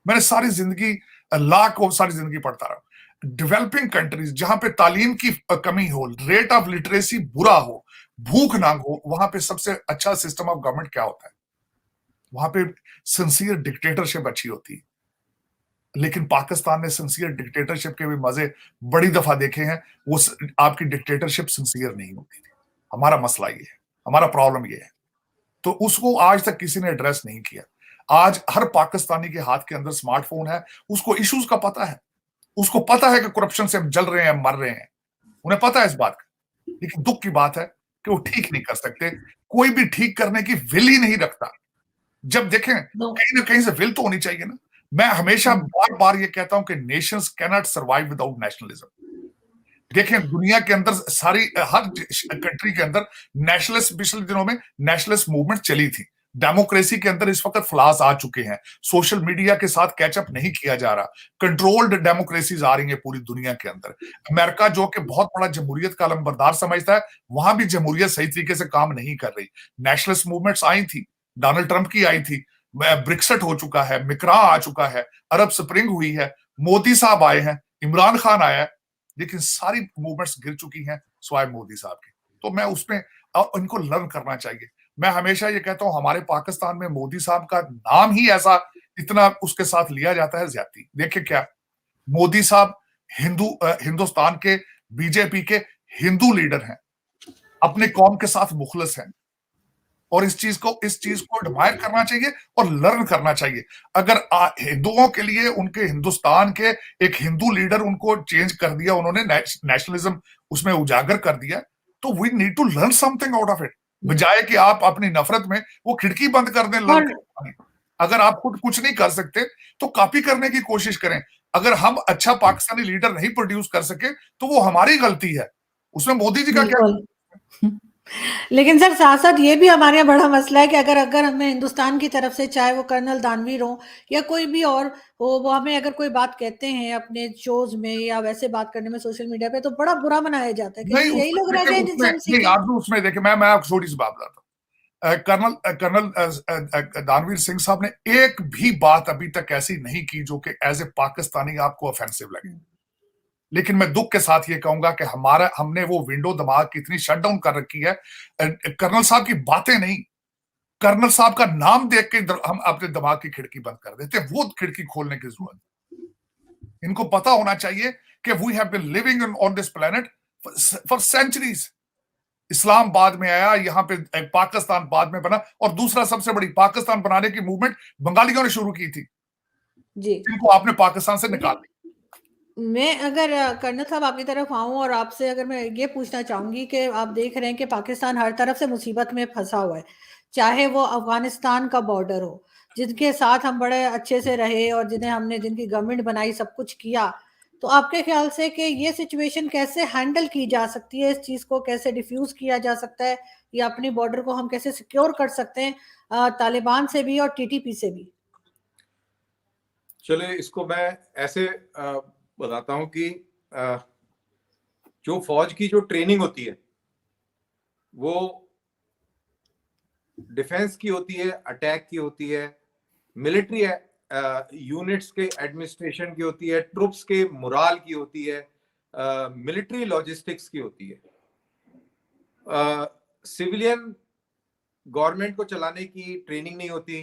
मैंने सारी जिंदगी लॉ को सारी जिंदगी पढ़ता रहा। डेवलपिंग कंट्रीज जहां पे तालीम की कमी हो, रेट ऑफ लिटरेसी बुरा हो, भूख ना हो, वहां पे सबसे अच्छा सिस्टम ऑफ गवर्नमेंट क्या होता है? वहां पे सिंसियर डिक्टेटरशिप अच्छी होती है। लेकिन पाकिस्तान ने सिंसियर डिक्टेटरशिप के भी मजे बड़ी दफा देखे हैं, वो आपकी डिक्टेटरशिप सिंसियर नहीं होती थी। हमारा मसला ये है, हमारा प्रॉब्लम ये है। तो उसको आज तक किसी ने एड्रेस नहीं किया। आज हर पाकिस्तानी के हाथ के अंदर स्मार्टफोन है, उसको इश्यूज का पता है, उसको पता है कि करप्शन से हम जल रहे हैं, मर रहे हैं, उन्हें पता है इस बात का। लेकिन दुख की बात है कि वो ठीक नहीं कर सकते, कोई भी ठीक करने की विल ही नहीं रखता। जब देखें कहीं ना कहीं से विल तो होनी चाहिए ना। मैं हमेशा बार बार ये कहता हूं कि Nations can not survive without nationalism. देखें दुनिया के अंदर सारी हर कंट्री के अंदर नेशनलिस्ट पिछले दिनों में नेशनलिस्ट मूवमेंट चली थी। डेमोक्रेसी के अंदर इस वक्त फ्लास आ चुके हैं, सोशल मीडिया के साथ कैचअप नहीं किया जा रहा, कंट्रोल्ड डेमोक्रेसीज आ रही है पूरी दुनिया के अंदर। अमेरिका जो कि बहुत बड़ा जमहूरियत का अलंबरदार समझता है, वहां भी जमहूरियत सही तरीके से काम नहीं कर रही। नेशनलिस्ट मूवमेंट्स आई थी, डोनाल्ड ट्रंप की आई थी, ब्रिक्सट हो चुका है, मिक्रा आ चुका है, अरब स्प्रिंग हुई है, मोदी साहब आए हैं, इमरान खान आया है, लेकिन सारी मूवमेंट्स गिर चुकी हैं स्वाय मोदी साहब की। तो मैं उसमें इनको लर्न करना चाहिए। मैं हमेशा ये कहता हूं हमारे पाकिस्तान में मोदी साहब का नाम ही ऐसा इतना उसके साथ लिया जाता है ज्यादती। देखिए क्या मोदी साहब हिंदुस्तान के बीजेपी के हिंदू लीडर हैं, अपने कौम के साथ मुखलस हैं, और इस चीज को एडमायर करना चाहिए और लर्न करना चाहिए। अगर हिंदुओं के लिए उनके हिंदुस्तान के एक हिंदू लीडर उनको चेंज कर दिया, उन्होंने नेशनलिज्म उसमें उजागर कर दिया, तो we need to learn something out of it, बजाय कि आप अपनी नफरत में वो खिड़की बंद कर दें लर्न करने। अगर आप खुद कुछ नहीं कर सकते तो कॉपी करने की कोशिश करें। अगर हम अच्छा पाकिस्तानी लीडर नहीं प्रोड्यूस कर सके तो वो हमारी गलती है, उसमें मोदी जी का क्या। लेकिन सर साथ साथ ये भी हमारे यहाँ बड़ा मसला है कि अगर हमें हिंदुस्तान की तरफ से, चाहे वो कर्नल दानवीर हो या कोई भी और हो, वो हमें अगर कोई बात कहते हैं अपने शोज में या वैसे बात करने में सोशल मीडिया पे, तो बड़ा बुरा मनाया जाता है कि यही लोग रह गए जिनसे हम सीखें। उसमें देखिए मैं आपको छोटी सी बात बताता हूँ। कर्नल दानवीर सिंह साहब ने एक भी बात अभी तक ऐसी नहीं की जो कि एज ए पाकिस्तानी आपको ऑफेंसिव लगे। लेकिन मैं दुख के साथ ये कहूंगा कि हमने वो विंडो दिमाग की इतनी शट डाउन कर रखी है। कर्नल साहब की बातें नहीं, कर्नल साहब का नाम देख के हम अपने दिमाग की खिड़की बंद कर देते हैं। वो खिड़की खोलने की जरूरत है। इनको पता होना चाहिए कि we have been living on this planet for centuries. Islam बाद में आया, यहाँ पे पाकिस्तान बाद में बना, और दूसरा सबसे बड़ी पाकिस्तान बनाने की मूवमेंट बंगालियों ने शुरू की थी जी, जिनको आपने पाकिस्तान से निकाल दिया। मैं अगर कर्नल साहब आपकी तरफ आऊं और आपसे अगर मैं ये पूछना चाहूंगी कि आप देख रहे हैं कि पाकिस्तान हर तरफ से मुसीबत में फंसा हुआ है, चाहे वो अफगानिस्तान का बॉर्डर हो जिनके साथ हम बड़े अच्छे से रहे और जिनकी गवर्नमेंट बनाई, सब कुछ किया, तो आपके ख्याल से कि ये सिचुएशन कैसे हैंडल की जा सकती है, इस चीज को कैसे डिफ्यूज किया जा सकता है, या अपनी बॉर्डर को हम कैसे सिक्योर कर सकते हैं तालिबान से भी और टीटीपी से भी? चले इसको मैं ऐसे बताता हूं कि जो फौज की जो ट्रेनिंग होती है वो डिफेंस की होती है, अटैक की होती है, मिलिट्री यूनिट्स के एडमिनिस्ट्रेशन की होती है, ट्रुप्स के मोराल की होती है, मिलिट्री लॉजिस्टिक्स की होती है। सिविलियन गवर्नमेंट को चलाने की ट्रेनिंग नहीं होती,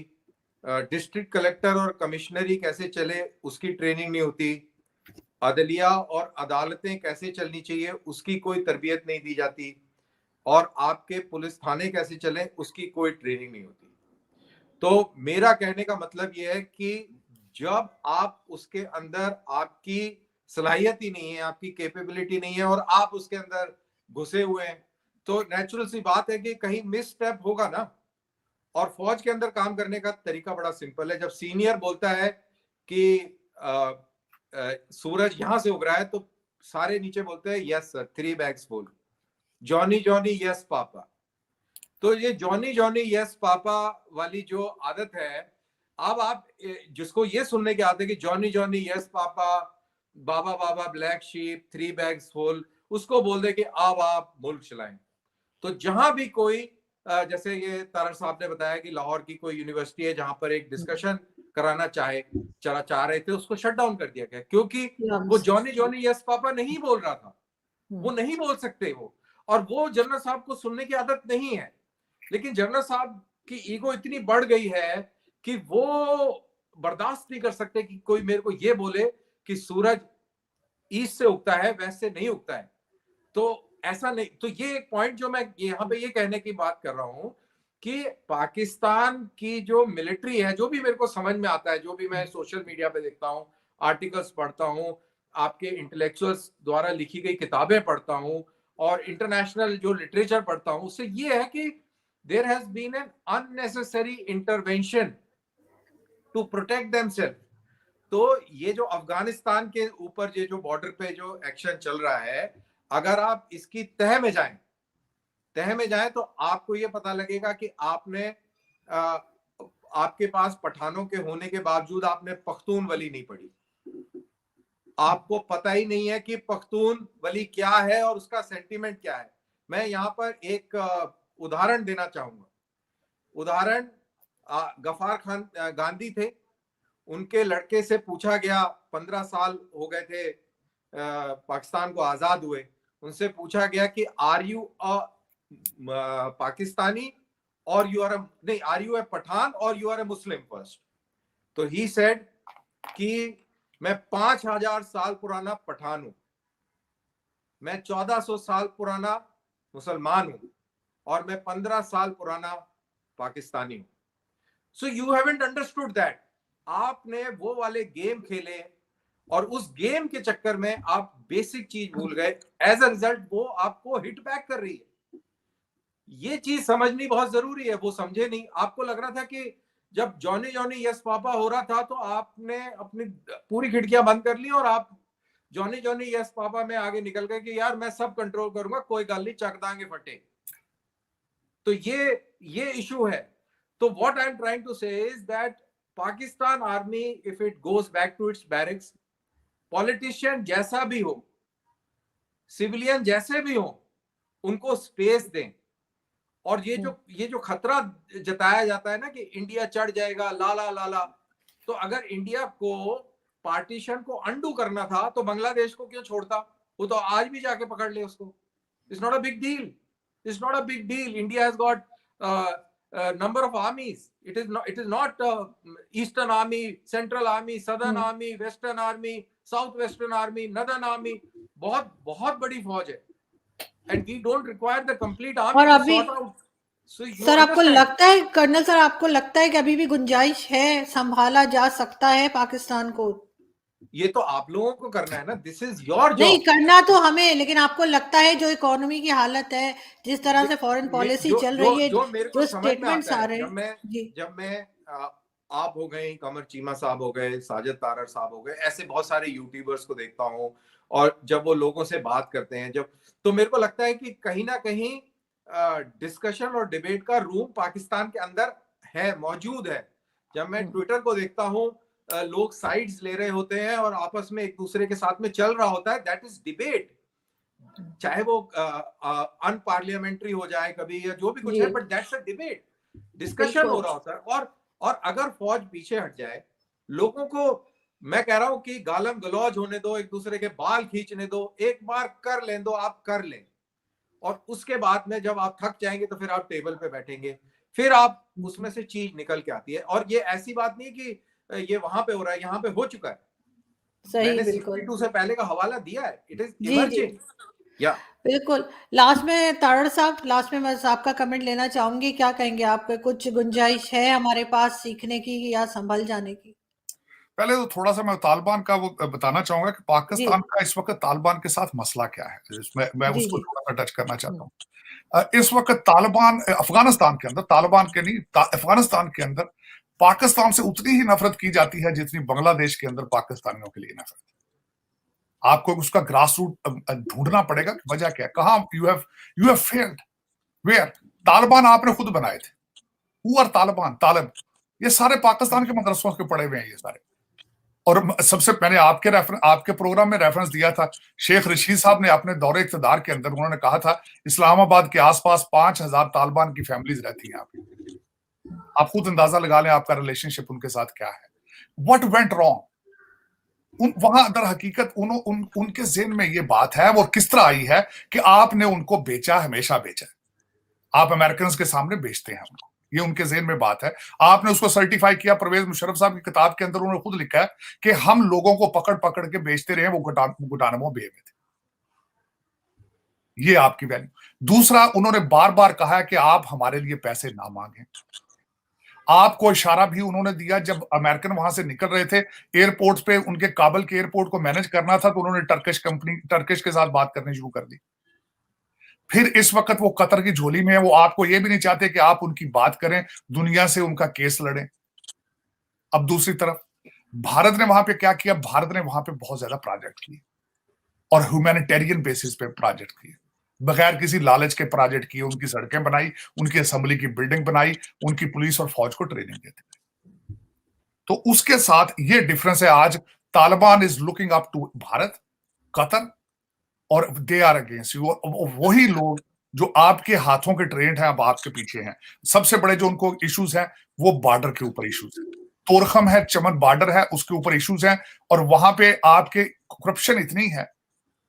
डिस्ट्रिक्ट कलेक्टर और कमिश्नरी कैसे चले उसकी ट्रेनिंग नहीं होती, अदलिया और अदालतें कैसे चलनी चाहिए उसकी कोई तरबियत नहीं दी जाती, और आपके पुलिस थाने कैसे चलें उसकी कोई ट्रेनिंग नहीं होती। तो मेरा कहने का मतलब यह है कि जब आप उसके अंदर आपकी सलाहियत ही नहीं है, आपकी कैपेबिलिटी नहीं है और आप उसके अंदर घुसे हुए हैं, तो नेचुरल सी बात है कि कहीं मिस स्टेप होगा ना। और फौज के अंदर काम करने का तरीका बड़ा सिंपल है। जब सीनियर बोलता है कि सूरज यहां से उग रहा है तो सारे नीचे बोलते हैं yes sir, 3 bags full, Johnny Johnny yes papa. तो ये जॉनी जॉनी यस पापा वाली जो आदत है, अब आप जिसको ये सुनने की आदत है कि जॉनी जॉनी यस पापा, बाबा baa baa black sheep, 3 bags full, उसको बोल दे कि अब आप मुल्क चलाएं। तो जहां भी कोई जैसे ये तारड़ साहब ने बताया कि लाहौर की कोई यूनिवर्सिटी है जहां पर एक डिस्कशन कराना चाह रहे थे, उसको शट डाउन कर दिया गया, क्योंकि वो जॉनी यस पापा नहीं बोल रहा था, वो नहीं बोल सकते वो, और वो जनरल साहब को सुनने की आदत नहीं है। लेकिन जनरल साहब की ईगो इतनी बढ़ गई है कि वो बर्दाश्त नहीं कर सकते कि कोई मेरे को ये बोले कि सूरज ईस्ट से उगता है, वेस्ट से नहीं उगता है। तो ऐसा नहीं, तो ये एक पॉइंट जो मैं यहाँ पे ये कहने की बात कर रहा हूं कि पाकिस्तान की जो मिलिट्री है, जो भी मेरे को समझ में आता है, जो भी मैं सोशल मीडिया पे देखता हूँ, आर्टिकल्स पढ़ता हूँ, आपके इंटेलेक्चुअल्स द्वारा लिखी गई किताबें पढ़ता हूँ, और इंटरनेशनल जो लिटरेचर पढ़ता हूँ, उससे ये है कि there has been an unnecessary intervention to protect themselves. तो ये जो अफगानिस्तान के ऊपर ये जो बॉर्डर पे जो एक्शन चल रहा है, अगर आप इसकी तह में जाएं तो आपको ये पता लगेगा कि आपके पास पठानों के होने के बावजूद आपने पख्तून वली नहीं पढ़ी, आपको पता ही नहीं है कि पख्तून वली क्या है और उसका सेंटीमेंट क्या है। मैं यहाँ पर एक उदाहरण देना चाहूंगा। उदाहरण, गफ्फार खान गांधी थे, उनके लड़के से पूछा गया, 15 साल हो गए थे पाकिस्तान को आजाद हुए, उनसे पूछा गया कि आर यू अ पाकिस्तानी और आर यू ए पठान और you are a Muslim first. तो ही सेड कि मैं 5000 साल पुराना पठान हूं, मैं 1400 साल पुराना मुसलमान हूं, और मैं 15 साल पुराना पाकिस्तानी हूं। So you haven't understood that. आपने वो वाले गेम खेले और उस गेम के चक्कर में आप बेसिक चीज भूल गए। एज अ रिजल्ट वो आपको हिट बैक कर रही है। ये चीज समझनी बहुत जरूरी है, वो समझे नहीं। आपको लग रहा था कि जब जॉनी यस पापा हो रहा था तो आपने अपनी पूरी खिड़कियां बंद कर ली और आप जॉनी यस पापा में आगे निकल गए कि यार मैं सब कंट्रोल करूंगा, कोई गल नहीं, चक दांगे फटे। तो ये इशू है। तो what I am trying to say is that Pakistan army, if it goes back to its barracks, politician जैसा भी हो, सिविलियन जैसे भी हो, उनको स्पेस दें। और ये जो खतरा जताया जाता है ना कि इंडिया चढ़ जाएगा, लाला, तो अगर इंडिया को पार्टीशन को अंडू करना था तो बांग्लादेश को क्यों छोड़ता? वो तो आज भी जाके पकड़ ले उसको। It's not a big deal. India has got number of armies. It is not Eastern Army, Central Army, Southern Army, Western Army, Southwestern Army, Northern Army. बहुत बड़ी फौज है, and we don't require the complete army to sort out. So sir आपको लगता है, colonel sir, आपको लगता है कि अभी भी गुंजाइश है, संभाला जा सकता है पाकिस्तान को? ये तो आप लोगों को करना है ना, दिस इज योर जॉब। नहीं करना तो हमें, लेकिन आपको लगता है जो इकोनॉमी की हालत है, जिस तरह से फॉरेन पॉलिसी चल रही है, जो स्टेटमेंट्स आ रहे हैं, जब मैं आप हो गए, कमर चीमा साहब हो गए, साजिद तारर साहब हो गए, ऐसे बहुत सारे यूट्यूबर्स को देखता हूँ, और जब वो लोगों से बात करते हैं, जब तो मेरे को लगता है कि कहीं ना कहीं डिस्कशन और डिबेट का रूम पाकिस्तान के अंदर है, मौजूद है। जब मैं ट्विटर को देखता हूँ, लोग साइड्स ले रहे होते हैं और आपस में एक दूसरे के साथ में चल रहा होता है, दैट इज डिबेट। चाहे वो अनपार्लियामेंट्री हो जाए कभी या जो भी कुछ है, but that's a debate, discussion हो रहा होता है। और अगर फौज पीछे हट जाए, लोगों को मैं कह रहा हूं कि गालम गलौज होने दो, एक दूसरे के बाल खींचने दो, एक बार कर लें दो, आप कर लें, और उसके बाद में जब आप थक जाएंगे तो फिर आप टेबल पे बैठेंगे, फिर आप उसमें से चीज निकल के आती है। और ये ऐसी बात नहीं कि ये वहां पे हो रहा है, यहाँ पे हो चुका है। मैंने C-52 से पहले का हवाला दिया है, इट इज इमर्जिंग। या बिल्कुल। लास्ट में तारड़ साहब, लास्ट में मैं आपका कमेंट लेना चाहूंगी, क्या कहेंगे आप? कुछ गुंजाइश है हमारे पास सीखने की या संभल जाने की? पहले तो थोड़ा सा मैं तालिबान का वो बताना चाहूंगा कि पाकिस्तान का इस वक्त तालिबान के साथ मसला क्या है, मैं उसको थोड़ा सा टच करना चाहता हूँ। इस वक्त तालिबान अफगानिस्तान के अंदर, तालिबान के नहीं, अफगानिस्तान के अंदर पाकिस्तान से उतनी ही नफरत की जाती है जितनी बांग्लादेश के अंदर पाकिस्तानियों के लिए नफरत। आपको उसका ग्रास रूट ढूंढना पड़ेगा कि वजह क्या है, कहां you have failed, where. Taliban आपने खुद बनाए थे, हु आर तालिबान, तालिब, ये सारे पाकिस्तान के मदरसों के पड़े हुए हैं ये सारे। और सबसे पहले आपके प्रोग्राम में रेफरेंस दिया था, शेख रशीद साहब ने अपने दौरे इक़्तिदार के अंदर उन्होंने कहा था इस्लामाबाद के आसपास 5000 तालिबान की फैमिलीज रहती हैं। आप खुद अंदाजा लगा लें आपका रिलेशनशिप उनके साथ क्या है। व्हाट वेंट रॉन्ग, वहां दर हकीकत उनके ज़हन में ये बात है, वो किस तरह आई है कि आपने उनको बेचा, हमेशा बेचा, आप अमेरिकन के सामने बेचते हैं उनको, ये उनके ज़हन में बात है। आपने उसको सर्टिफाई किया, परवेज मुशर्रफ साहब की किताब के अंदर उन्होंने खुद लिखा है कि हम लोगों को पकड़ पकड़ के बेचते रहे, वो गुटानमो बे में थे। ये आपकी वैल्यू। दूसरा, उन्होंने बार बार कहा है कि आप हमारे लिए पैसे ना मांगें। आपको इशारा भी उन्होंने दिया, जब अमेरिकन वहां से निकल रहे थे एयरपोर्ट पे, उनके काबल के एयरपोर्ट को मैनेज करना था, तो उन्होंने टर्किश के साथ बात करनी शुरू कर दी। फिर इस वक्त वो कतर की झोली में है, वो आपको ये भी नहीं चाहते कि आप उनकी बात करें, दुनिया से उनका केस लड़ें। अब दूसरी तरफ भारत ने वहां पे क्या किया, भारत ने वहां पे बहुत ज्यादा प्रोजेक्ट किए और ह्यूमैनिटेरियन बेसिस पे प्रोजेक्ट किए, बगैर किसी लालच के प्रोजेक्ट किए, उनकी सड़कें बनाई, उनकी असेंबली की बिल्डिंग बनाई, उनकी पुलिस और फौज को ट्रेनिंग देते। तो उसके साथ ये डिफरेंस है, आज Taliban is looking up to Bharat, Qatar, और दे आर अगेंस्ट यू। वही लोग जो आपके हाथों के ट्रेंड हैं, अब आपके पीछे हैं। सबसे बड़े जो उनको इश्यूज हैं वो बॉर्डर के ऊपर इश्यूज हैं, तोरखम है, चमन बॉर्डर है, उसके ऊपर इश्यूज हैं, और वहां पे आपके करप्शन इतनी है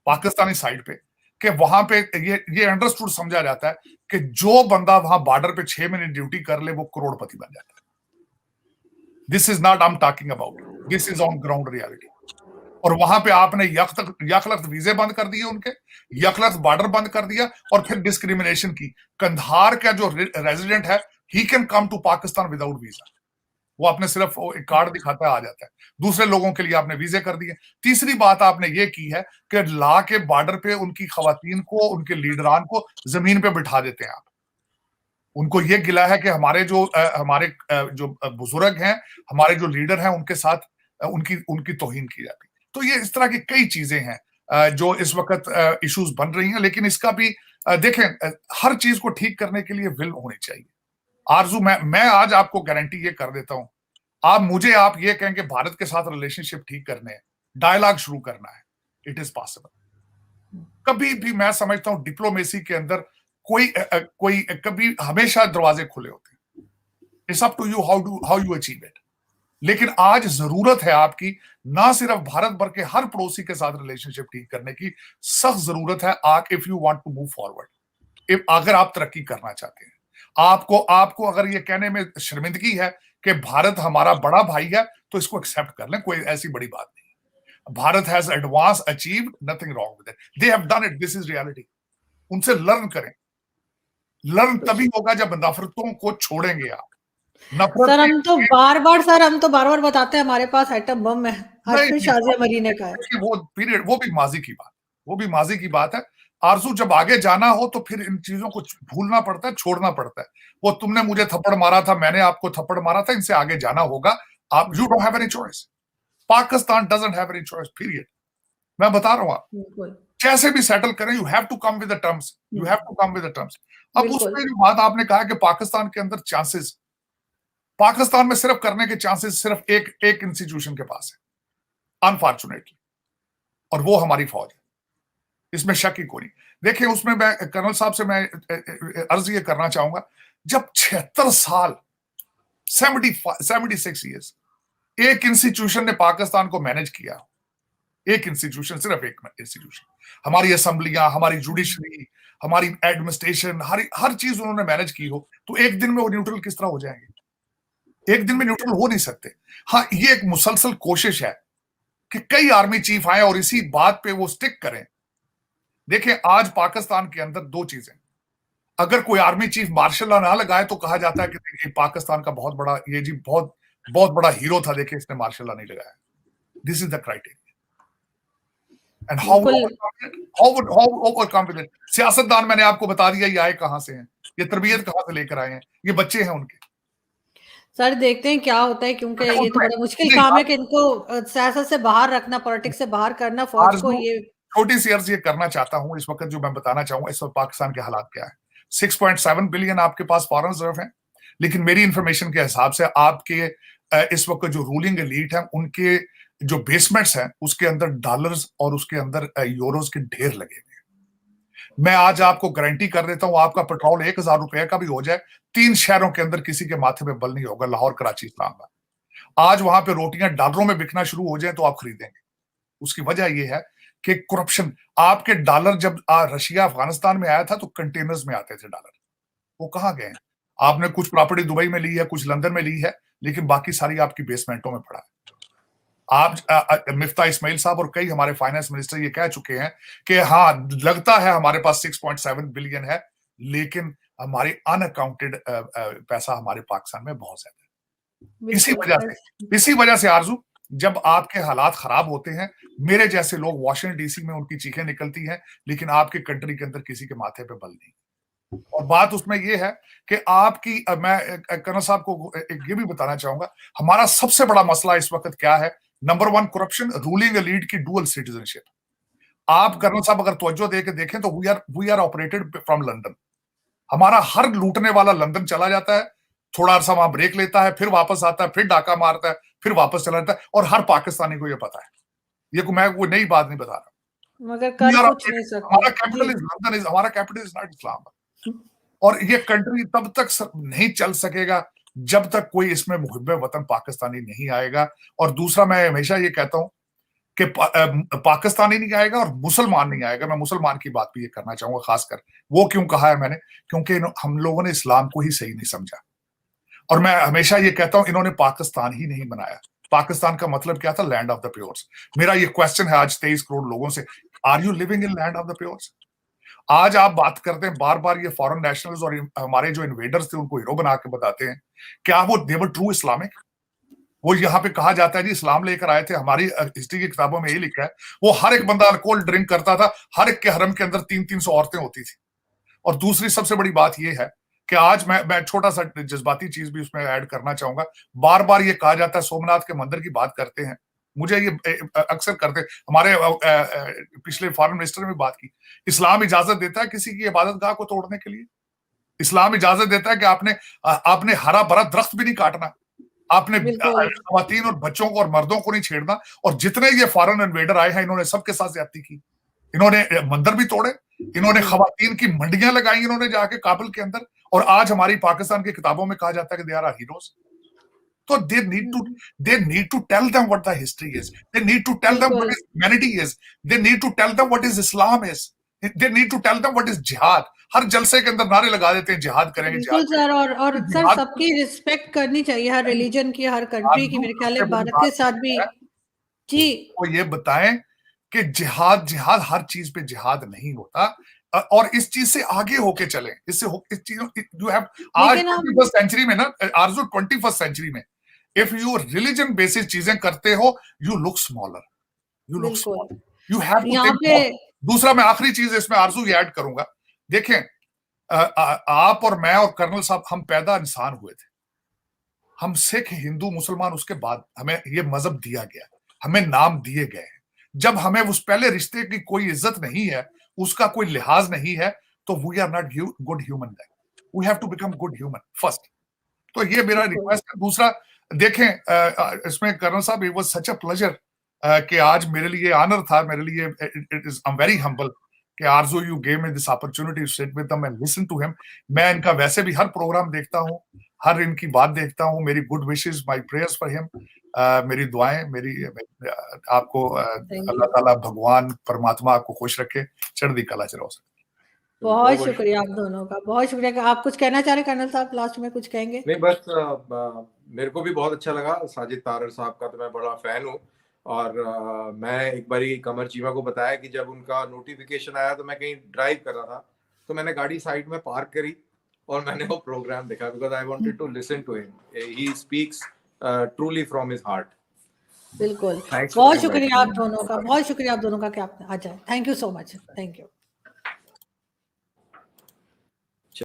पाकिस्तानी साइड पे कि वहां पे ये अंडरस्टूड समझा जाता है कि जो बंदा वहां बॉर्डर पे 6 महीने ड्यूटी कर ले वो करोड़पति बन जाता है। This is not I am talking about, this is on ground reality. और वहां पे आपने यकलख्त वीजे बंद कर दिए उनके, यकलख्त बॉर्डर बंद कर दिया, और फिर डिस्क्रिमिनेशन की। कंधार का जो रेजिडेंट है, he can come to Pakistan without visa, वो आपने सिर्फ एक कार्ड दिखाता है, आ जाता है। दूसरे लोगों के लिए आपने वीजे कर दिए। तीसरी बात आपने ये की है कि ला के बॉर्डर पे उनकी खवातीन को, उनके लीडरान को जमीन पे बिठा देते हैं आप। उनको ये गिला है कि हमारे जो बुजुर्ग हैं, हमारे जो लीडर हैं, उनके साथ उनकी तौहीन की जाती है। तो ये इस तरह की कई चीजें हैं जो इस वक्त इश्यूज बन रही हैं, लेकिन इसका भी देखें, हर चीज को ठीक करने के लिए विल होनी चाहिए। आरजू, मैं आज आपको गारंटी ये कर देता हूं, आप ये कहें कि भारत के साथ रिलेशनशिप ठीक करने हैं, डायलॉग शुरू करना है, इट इज पॉसिबल। कभी भी मैं समझता हूं डिप्लोमेसी के अंदर कोई कभी हमेशा दरवाजे खुले होते हैं। It's up to you how you achieve it. लेकिन आज जरूरत है आपकी, ना सिर्फ भारत भर के हर पड़ोसी के साथ रिलेशनशिप ठीक करने की सख्त जरूरत है। If you want to move forward, अगर आप तरक्की करना चाहते हैं, आपको अगर ये कहने में शर्मिंदगी है कि भारत हमारा बड़ा भाई है, तो इसको एक्सेप्ट कर लें, कोई ऐसी बड़ी बात नहीं। Bharat has advance achieved, nothing wrong with it, they have done it, this is reality. उनसे लर्न करें। लर्न तभी होगा जब नफरतों को छोड़ेंगे आप। सर हम तो बार बार बताते हैं हमारे पास एटम बम है, आज फिर शाजिया मरी ने कहा है। वो पीरियड, वो भी माजी की बात है। आरजू, जब आगे जाना हो तो फिर इन चीजों को भूलना पड़ता है, छोड़ना पड़ता है। वो तुमने मुझे थप्पड़ मारा था, मैंने आपको थप्पड़ मारा था, इनसे आगे जाना होगा। आप you don't have any choice. Pakistan doesn't have any choice, period. मैं बता रहा हूं, आप कैसे भी सेटल करें, you have to come with the terms, you have to come with the terms. अब उसमें जो बात आपने कहा कि पाकिस्तान के अंदर चांसेस, पाकिस्तान में सिर्फ करने के चांसेस सिर्फ एक इंस्टीट्यूशन के पास है, अनफॉर्चुनेटली, और वो हमारी फौज है। इसमें शक ही कोई नहीं। देखिए, उसमें मैं कर्नल साहब से मैं अर्ज ये करना चाहूंगा, जब 76 साल 76 ईयर्स एक इंस्टीट्यूशन ने पाकिस्तान को मैनेज किया, एक इंस्टीट्यूशन, सिर्फ एक इंस्टीट्यूशन, हमारी असेंबलियां, हमारी जुडिशरी, हमारी एडमिनिस्ट्रेशन, हर चीज उन्होंने मैनेज की हो, तो एक दिन में वो न्यूट्रल किस तरह हो जाएंगे? एक दिन में न्यूट्रल हो नहीं सकते। हाँ, ये एक मुसलसल कोशिश है कि कई आर्मी चीफ आए और इसी बात पे वो स्टिक करें। देखें, आज पाकिस्तान के अंदर दो चीजें, अगर कोई आर्मी चीफ मार्शल लॉ ना लगाए तो कहा जाता है कि देखिए पाकिस्तान का बहुत बड़ा, ये जी बहुत बड़ा हीरो था, देखिए इसने मार्शल लॉ नहीं लगाया। This is the criteria. And how overcome with it. सियासतदान, मैंने आपको बता दिया ये आए कहां से हैं, ये तरबियत कहां से लेकर आए हैं, ये बच्चे हैं उनके। सर देखते हैं क्या होता है, क्योंकि ये तो बड़ा मुश्किल काम है कि इनको सियासत से बाहर रखना, पॉलिटिक्स से बाहर करना फौज को। ये छोटी सी अर्ज ये करना चाहता हूं इस वक्त, जो मैं बताना चाहूंगा इस वक्त पाकिस्तान के हालात क्या है। 6.7 बिलियन आपके पास फॉरेन रिजर्व है, लेकिन मेरी इंफॉर्मेशन के हिसाब से आपके इस वक्त जो रूलिंग एलीट है, उनके जो बेसमेंट्स हैं उसके अंदर डॉलर्स और उसके अंदर यूरोज के ढेर लगे हुए हैं। मैं आज आपको गारंटी कर देता हूं, आपका पेट्रोल 1000 रुपए का भी हो जाए, 3 शहरों के अंदर किसी के माथे पे बल नहीं होगा, लाहौर, कराची, इस्लामाबाद। आज वहां पे रोटियां डॉलरों में बिकना शुरू हो जाए तो आप खरीदेंगे। उसकी वजह यह है कि करप्शन। आपके डॉलर जब रशिया अफगानिस्तान में आया था तो कंटेनर्स में आते थे डॉलर, वो कहां गए हैं? आपने कुछ प्रॉपर्टी दुबई में ली है, कुछ लंदन में ली है, लेकिन बाकी सारी आपकी बेसमेंटों में पड़ा है। आप मिफ्ता इस्माइल साहब और कई हमारे फाइनेंस मिनिस्टर ये कह चुके हैं कि हाँ, लगता है हमारे पास 6.7 बिलियन है, लेकिन हमारी अनअकाउंटेड पैसा हमारे पाकिस्तान में बहुत ज्यादा है। इसी वजह से आरजू, जब आपके हालात खराब होते हैं, मेरे जैसे लोग वॉशिंगटन डीसी में उनकी चीखें निकलती हैं, लेकिन आपके कंट्री के अंदर किसी के माथे पे बल नहीं। और बात उसमें यह है कि आपकी, मैं कर्नल साहब को ये भी बताना चाहूंगा, हमारा सबसे बड़ा मसला इस वक्त क्या है? नंबर 1 करप्शन, रूलिंग एलीट की डुअल सिटीजनशिप। आप कर्नल साहब अगर तवज्जो दे के देखें तो we are operated from London. हमारा हर लूटने वाला लंदन चला जाता है, थोड़ा अरसा वहां ब्रेक लेता है, फिर वापस आता है, फिर डाका मारता है, फिर वापस चला जाता है, और हर पाकिस्तानी को यह पता है। ये मैं वो नई बात नहीं बता रहा, मगर कर कुछ नहीं सकते। हमारा कैपिटल इज लंदन, हमारा कैपिटल इज नॉट इस्लामाबाद। और ये कंट्री तब तक नहीं चल सकेगा जब तक कोई इसमें मुहिब्बे वतन पाकिस्तानी नहीं आएगा। और दूसरा, मैं हमेशा ये कहता हूं कि पाकिस्तानी नहीं आएगा और मुसलमान नहीं आएगा। मैं मुसलमान की बात भी ये करना चाहूंगा खासकर। वो क्यों कहा है मैंने? क्योंकि हम लोगों ने इस्लाम को ही सही नहीं समझा। और मैं हमेशा ये कहता हूं, इन्होंने पाकिस्तान ही नहीं बनाया। पाकिस्तान का मतलब क्या था? Land of the pures. मेरा ये क्वेश्चन है आज 23 करोड़ लोगों से, are you living in land of the pures? आज आप बात करते हैं बार बार, ये फॉरेन नेशनल्स और हमारे जो इन्वेडर्स थे उनको हीरो बना के बताते हैं, क्या वो देवर ट्रू इस्लामिक? वो यहाँ पे कहा जाता है जी इस्लाम लेकर आए थे। हमारी हिस्ट्री की किताबों में ये लिखा है, वो हर एक बंदा अल्कोहल ड्रिंक करता था, हर एक के हरम के अंदर 300-300 औरतें होती थी। और दूसरी सबसे बड़ी बात ये है कि आज मैं छोटा सा जज्बाती चीज भी उसमें ऐड करना चाहूंगा। बार बार ये कहा जाता है, सोमनाथ के मंदिर की बात करते हैं, मुझे ये अक्सर करते, हमारे पिछले फॉरेन मिनिस्टर ने भी बात की, इस्लाम इजाजत देता है किसी की इबादत गाह को तोड़ने के लिए? इस्लाम इजाजत देता है कि आपने हरा भरा दरख्त भी नहीं काटना, आपने खवातीन और बच्चों को और मर्दों को नहीं छेड़ना। और जितने ये फॉरेन इन्वेडर आए हैं, इन्होंने सबके साथ ज्यादती की। इन्होंने मंदिर भी तोड़े, इन्होंने खवातीन की मंडियां लगाई इन्होंने जाके काबुल के अंदर, और आज हमारी पाकिस्तान की किताबों में कहा जाता है कि they are heroes. So they need to tell them what the history is. They need to tell them what is humanity is. They need to tell them what is Islam is. They need to tell them what is jihad. हर जलसे के अंदर नारे लगा देते हैं जिहाद करेंगे, बिल्कुल सर। और सर, सबकी रिस्पेक्ट करनी चाहिए, हर रिलीजन की, हर कंट्री की। मेरे ख्याल है भारत के साथ भी जी। वो ये बताएं कि जिहाद हर चीज पे जिहाद नहीं होता, और इस चीज से आगे होके चले। इससे इस चीजों यू हैव आज 21st सेंचुरी में ना आरजू, 21st सेंचुरी में इफ यू रिलीजन बेसिस चीजें करते हो, you look smaller, you have to take. दूसरा, मैं आखिरी चीज इसमें आरजू ये ऐड करूंगा, देखें आप और मैं और कर्नल साहब, हम पैदा इंसान हुए थे, हम सिख, हिंदू, मुसलमान, उसके बाद हमें ये मजहब दिया गया, हमें नाम दिए गए हैं। जब हमें उस पहले रिश्ते की कोई इज्जत नहीं है, उसका कोई लिहाज नहीं है, तो we are not good human. We have to become good human first. तो ये मेरा रिक्वेस्ट है। दूसरा, देखें इसमें कर्नल साहब, it was such a pleasure कि आज मेरे लिए ऑनर था, मेरे लिए it is, I am very humble कि Arzoo you gave me this opportunity to sit with them and listen to him. मैं इनका वैसे भी हर प्रोग्राम देखता हूँ, हर इनकी बात देखता हूँ। मेरी good wishes, my prayers for him, मेरी दुआएं, मेरी आपको अल्लाह ताला भगवान परमात्मा आपको खुश रखे, चढ़ती कला च रहो। बहुत शुक्रिया आप दोनों का, बहुत शुक्रिया। आप कुछ कहना चाह रहे कर्नल साहब? लास्ट में कुछ कहेंगे? नहीं, बस मेरे को भी बहुत अच्छा लगा। साजिद तारर साहब का तो मैं बड़ा फैन हूँ, और मैं एक बारी कमर चीमा को बताया कि जब उनका नोटिफिकेशन आया तो मैं कहीं ड्राइव कर रहा था, तो मैंने गाड़ी साइड में पार्क करी और मैंने वो प्रोग्राम देखा, because I wanted to listen to him. He speaks truly from his heart. बिल्कुल, बहुत शुक्रिया आप दोनों का, बहुत शुक्रिया आप दोनों का कि आप आ जाए। Thank you so much, thank you.